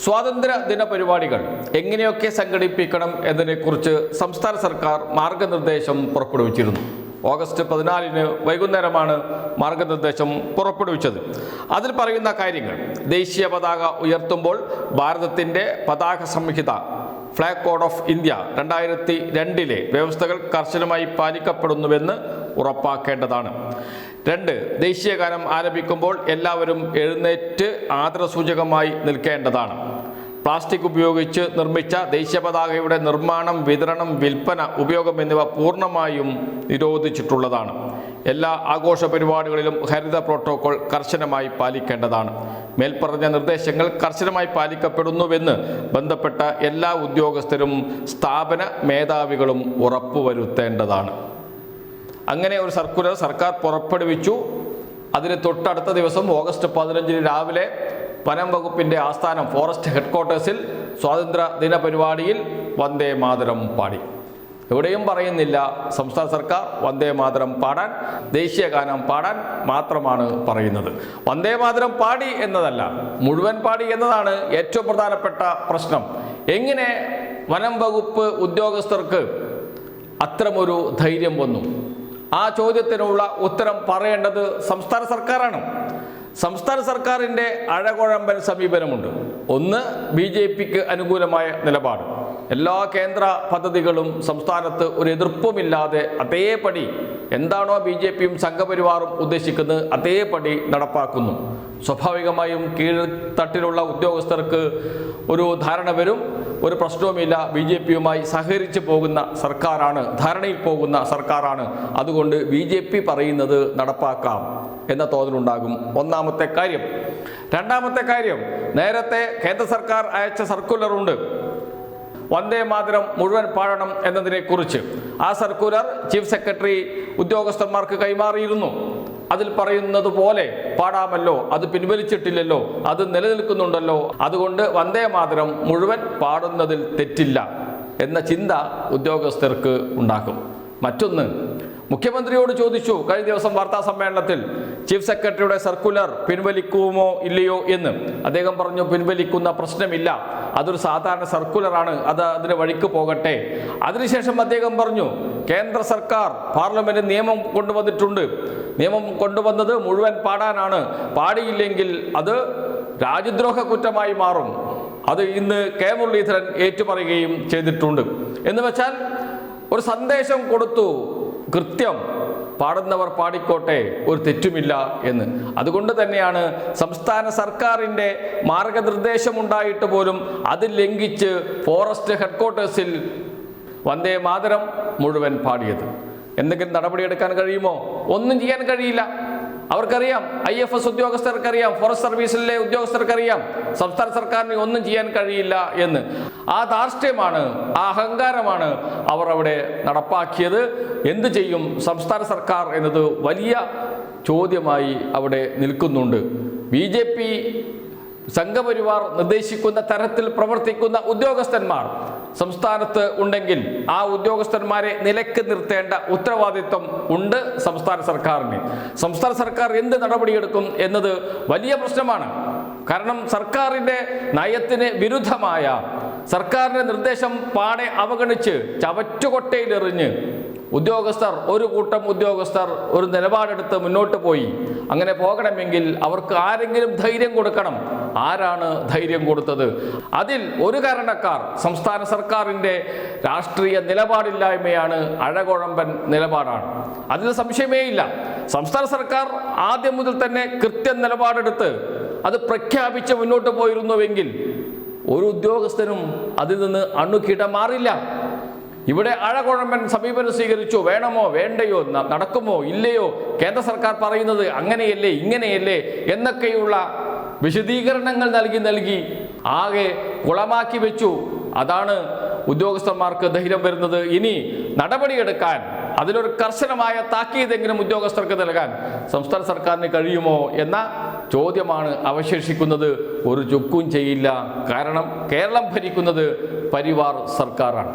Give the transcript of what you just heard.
സ്വാതന്ത്ര്യ ദിന പരിപാടികൾ എങ്ങനെയൊക്കെ സംഘടിപ്പിക്കണം എന്നതിനെക്കുറിച്ച് സംസ്ഥാന സർക്കാർ മാർഗനിർദ്ദേശം പുറപ്പെടുവിച്ചിരുന്നു. ഓഗസ്റ്റ് 14 വൈകുന്നേരമാണ് മാർഗനിർദ്ദേശം പുറപ്പെടുവിച്ചത്. അതിൽ പറയുന്ന കാര്യങ്ങൾ: ദേശീയ പതാക ഉയർത്തുമ്പോൾ ഭാരതത്തിൻ്റെ പതാക സംഹിത ഫ്ലാഗ് കോഡ് ഓഫ് ഇന്ത്യ 2002 വ്യവസ്ഥകൾ കർശനമായി പാലിക്കപ്പെടുന്നുവെന്ന് ഉറപ്പാക്കേണ്ടതാണ്. 2. ദേശീയ ഗാനം ആലപിക്കുമ്പോൾ എല്ലാവരും എഴുന്നേറ്റ് ആദരസൂചകമായി നിൽക്കേണ്ടതാണ്. പ്ലാസ്റ്റിക് ഉപയോഗിച്ച് നിർമ്മിച്ച ദേശീയ പതാകയുടെ നിർമ്മാണം, വിതരണം, വിൽപ്പന, ഉപയോഗം എന്നിവ പൂർണ്ണമായും നിരോധിച്ചിട്ടുള്ളതാണ്. എല്ലാ ആഘോഷ പരിപാടികളിലും ഹരിത പ്രോട്ടോകോൾ കർശനമായി പാലിക്കേണ്ടതാണ്. മേൽപ്പറഞ്ഞ നിർദ്ദേശങ്ങൾ കർശനമായി പാലിക്കപ്പെടുന്നുവെന്ന് ബന്ധപ്പെട്ട എല്ലാ ഉദ്യോഗസ്ഥരും സ്ഥാപന മേധാവികളും ഉറപ്പുവരുത്തേണ്ടതാണ്. അങ്ങനെ ഒരു സർക്കുലർ സർക്കാർ പുറപ്പെടുവിച്ചു. അതിന് തൊട്ടടുത്ത ദിവസം ഓഗസ്റ്റ് 15 രാവിലെ വനം വകുപ്പിൻ്റെ ആസ്ഥാനം ഫോറസ്റ്റ് ഹെഡ്ക്വാർട്ടേഴ്സിൽ സ്വാതന്ത്ര്യ ദിന പരിപാടിയിൽ വന്ദേ മാതരം പാടി. എവിടെയും പറയുന്നില്ല സംസ്ഥാന സർക്കാർ വന്ദേ മാതരം പാടാൻ, ദേശീയ ഗാനം പാടാൻ മാത്രമാണ് പറയുന്നത്. വന്ദേ മാതരം പാടി എന്നതല്ല, മുഴുവൻ പാടി എന്നതാണ് ഏറ്റവും പ്രധാനപ്പെട്ട പ്രശ്നം. എങ്ങനെ വനം വകുപ്പ് ഉദ്യോഗസ്ഥർക്ക് അത്തരമൊരു ധൈര്യം വന്നു? ആ ചോദ്യത്തിനുള്ള ഉത്തരം പറയേണ്ടത് സംസ്ഥാന സർക്കാരാണ്. സംസ്ഥാന സർക്കാരിൻ്റെ അഴകുഴമ്പൻ സമീപനമുണ്ട്. ഒന്ന്, BJPക്ക് അനുകൂലമായ നിലപാട്. എല്ലാ കേന്ദ്ര പദ്ധതികളും സംസ്ഥാനത്ത് ഒരു എതിർപ്പുമില്ലാതെ അതേപടി എന്താണോ BJPയും സംഘപരിവാറും ഉദ്ദേശിക്കുന്നത് അതേപടി നടപ്പാക്കുന്നു. സ്വാഭാവികമായും കീഴ്ത്തട്ടിലുള്ള ഉദ്യോഗസ്ഥർക്ക് ഒരു ധാരണ വരും, ഒരു പ്രശ്നവുമില്ല, BJPയുമായി സഹകരിച്ച് പോകുന്ന സർക്കാരാണ്, ധാരണയിൽ പോകുന്ന സർക്കാരാണ്, അതുകൊണ്ട് BJP പറയുന്നത് നടപ്പാക്കാം എന്ന തോന്നലുണ്ടാകും. ഒന്നാമത്തെ കാര്യം. രണ്ടാമത്തെ കാര്യം, നേരത്തെ കേന്ദ്ര സർക്കാർ അയച്ച സർക്കുലറുണ്ട് വന്ദേ മാതരം മുഴുവൻ പാടണം എന്നതിനെക്കുറിച്ച്. ആ സർക്കുലർ ചീഫ് സെക്രട്ടറി ഉദ്യോഗസ്ഥന്മാർക്ക് കൈമാറിയിരുന്നു. അതിൽ പറയുന്നത് പോലെ പാടാമല്ലോ, അത് പിൻവലിച്ചിട്ടില്ലല്ലോ, അത് നിലനിൽക്കുന്നുണ്ടല്ലോ, അതുകൊണ്ട് വന്ദേ മാതരം മുഴുവൻ പാടുന്നതിൽ തെറ്റില്ല എന്ന ചിന്ത ഉദ്യോഗസ്ഥർക്ക് ഉണ്ടാക്കും. മറ്റൊന്ന്, മുഖ്യമന്ത്രിയോട് ചോദിച്ചു കഴിഞ്ഞ ദിവസം വാർത്താ സമ്മേളനത്തിൽ ചീഫ് സെക്രട്ടറിയുടെ സർക്കുലർ പിൻവലിക്കുമോ ഇല്ലയോ എന്ന്. അദ്ദേഹം പറഞ്ഞു പിൻവലിക്കുന്ന പ്രശ്നമില്ല, അതൊരു സാധാരണ സർക്കുലറാണ്, അത് അതിന് വഴിക്ക് പോകട്ടെ. അതിനുശേഷം അദ്ദേഹം പറഞ്ഞു കേന്ദ്ര സർക്കാർ പാർലമെന്റ് നിയമം കൊണ്ടുവന്നിട്ടുണ്ട്, നിയമം കൊണ്ടുവന്നത് മുഴുവൻ പാടാനാണ്, പാടിയില്ലെങ്കിൽ അത് രാജ്യദ്രോഹ കുറ്റമായി മാറും. അത് ഇന്ന് കെ മുരളീധരൻ ഏറ്റുപറയുകയും ചെയ്തിട്ടുണ്ട്. എന്ന് വെച്ചാൽ ഒരു സന്ദേശം കൊടുത്തു, കൃത്യം പാടുന്നവർ പാടിക്കോട്ടെ, ഒരു തെറ്റുമില്ല എന്ന്. അതുകൊണ്ട് തന്നെയാണ് സംസ്ഥാന സർക്കാരിൻ്റെ മാർഗനിർദ്ദേശമുണ്ടായിട്ട് പോലും അത് ലംഘിച്ച് ഫോറസ്റ്റ് ഹെഡ്ക്വാർട്ടേഴ്സിൽ വന്ദേ മാതരം മുഴുവൻ പാടിയത്. എന്തെങ്കിലും നടപടിയെടുക്കാൻ കഴിയുമോ? ഒന്നും ചെയ്യാൻ കഴിയില്ല. അവർക്കറിയാം, IFS ഉദ്യോഗസ്ഥർക്കറിയാം, ഫോറസ്റ്റ് സർവീസിലെ ഉദ്യോഗസ്ഥർക്കറിയാം സംസ്ഥാന സർക്കാരിന് ഒന്നും ചെയ്യാൻ കഴിയില്ല എന്ന്. ആ ധാർഷ്ട്യമാണ്, ആ അഹങ്കാരമാണ് അവർ അവിടെ നടപ്പാക്കിയത്. എന്ത് ചെയ്യും സംസ്ഥാന സർക്കാർ എന്നത് വലിയ ചോദ്യമായി അവിടെ നിൽക്കുന്നുണ്ട്. BJP സംഘപരിവാർ നിർദ്ദേശിക്കുന്ന തരത്തിൽ പ്രവർത്തിക്കുന്ന ഉദ്യോഗസ്ഥന്മാർ സംസ്ഥാനത്ത് ഉണ്ടെങ്കിൽ ആ ഉദ്യോഗസ്ഥന്മാരെ നിലക്ക് നിർത്തേണ്ട ഉത്തരവാദിത്വം ഉണ്ട് സംസ്ഥാന സർക്കാരിന്. സംസ്ഥാന സർക്കാർ എന്ത് നടപടിയെടുക്കും എന്നത് വലിയ പ്രശ്നമാണ്. കാരണം സർക്കാരിൻ്റെ നയത്തിന് വിരുദ്ധമായ സർക്കാരിൻ്റെ നിർദ്ദേശം പാടെ അവഗണിച്ച് ചവറ്റുകൊട്ടയിലെറിഞ്ഞ് ഒരു കൂട്ടം ഉദ്യോഗസ്ഥർ ഒരു നിലപാടെടുത്ത് മുന്നോട്ട് പോയി. അങ്ങനെ പോകണമെങ്കിൽ അവർക്ക് ആരെങ്കിലും ധൈര്യം കൊടുക്കണം. ആരാണ് ധൈര്യം കൊടുത്തത്? അതിൽ ഒരു കാരണക്കാർ സംസ്ഥാന സർക്കാരിൻ്റെ രാഷ്ട്രീയ നിലപാടില്ലായ്മയാണ്, അഴകുഴമ്പൻ നിലപാടാണ്. അതിൽ സംശയമേ ഇല്ല. സംസ്ഥാന സർക്കാർ ആദ്യം മുതൽ തന്നെ കൃത്യം നിലപാടെടുത്ത് അത് പ്രഖ്യാപിച്ച് മുന്നോട്ട് പോയിരുന്നുവെങ്കിൽ ഒരു ഉദ്യോഗസ്ഥനും അതിൽ നിന്ന് അണുകിട മാറില്ല. ഇവിടെ അഴകുഴമ്പൻ സമീപനം സ്വീകരിച്ചു. വേണമോ വേണ്ടയോ, നടക്കുമോ ഇല്ലയോ, കേന്ദ്ര സർക്കാർ പറയുന്നത് അങ്ങനെയല്ലേ ഇങ്ങനെയല്ലേ എന്നൊക്കെയുള്ള വിശദീകരണങ്ങൾ നൽകി ആകെ കുളമാക്കി വെച്ചു. അതാണ് ഉദ്യോഗസ്ഥന്മാർക്ക് ധൈര്യം വരുന്നത്. ഇനി നടപടിയെടുക്കാൻ, അതിലൊരു കർശനമായ താക്കീതെങ്കിലും ഉദ്യോഗസ്ഥർക്ക് നൽകാൻ സംസ്ഥാന സർക്കാരിന് കഴിയുമോ എന്ന ചോദ്യമാണ് അവശേഷിക്കുന്നത്. ഒരു ചുക്കും ചെയ്യില്ല. കാരണം കേരളം ഭരിക്കുന്നത് പരിവാർ സർക്കാരാണ്.